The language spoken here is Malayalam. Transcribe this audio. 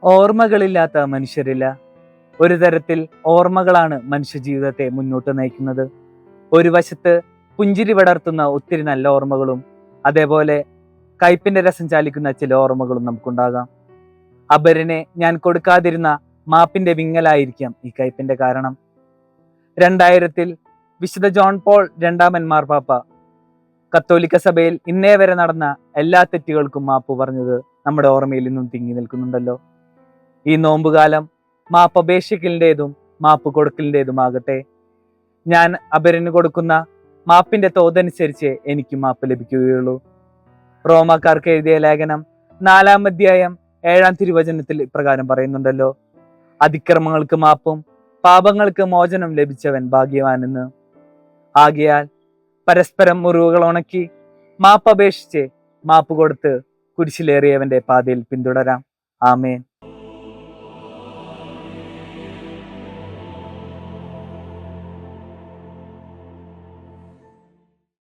ഓർമ്മകളില്ലാത്ത മനുഷ്യരില്ല. ഒരു തരത്തിൽ ഓർമ്മകളാണ് മനുഷ്യ ജീവിതത്തെ മുന്നോട്ട് നയിക്കുന്നത്. ഒരു വശത്ത് പുഞ്ചിരി പടർത്തുന്ന ഒത്തിരി നല്ല ഓർമ്മകളും, അതേപോലെ കയ്പിന്റെ രസം ചാലിക്കുന്ന ചില ഓർമ്മകളും നമുക്കുണ്ടാകാം. അപരനെ ഞാൻ കൊടുക്കാതിരുന്ന മാപ്പിന്റെ വിങ്ങലായിരിക്കാം ഈ കയ്പിന്റെ കാരണം. 2000 വിശുദ്ധ ജോൺ പോൾ രണ്ടാമൻ മാർപ്പാപ്പ കത്തോലിക്ക സഭയിൽ ഇന്നേ വരെ നടന്ന എല്ലാ തെറ്റുകൾക്കും മാപ്പ് പറഞ്ഞത് നമ്മുടെ ഓർമ്മയിൽ ഇന്നും തിങ്ങി നിൽക്കുന്നുണ്ടല്ലോ. ഈ നോമ്പുകാലം മാപ്പ് അപേക്ഷിക്കലിൻ്റെതും മാപ്പ് കൊടുക്കലിൻ്റെതുമാകട്ടെ. ഞാൻ അപരന് കൊടുക്കുന്ന മാപ്പിന്റെ തോതനുസരിച്ച് എനിക്ക് മാപ്പ് ലഭിക്കുകയുള്ളൂ. റോമാക്കാർക്ക് എഴുതിയ ലേഖനം 4-ാം അധ്യായം 7-ാം തിരുവചനത്തിൽ ഇപ്രകാരം പറയുന്നുണ്ടല്ലോ: അതിക്രമങ്ങൾക്ക് മാപ്പും പാപങ്ങൾക്ക് മോചനം ലഭിച്ചവൻ ഭാഗ്യവാനെന്ന്. ആകയാൽ പരസ്പരം മുറിവുകൾ ഉണക്കി മാപ്പ് അപേക്ഷിച്ച് മാപ്പ് കൊടുത്ത് കുരിശിലേറിയവന്റെ പാതയിൽ പിന്തുടരാം. ആമേൻ.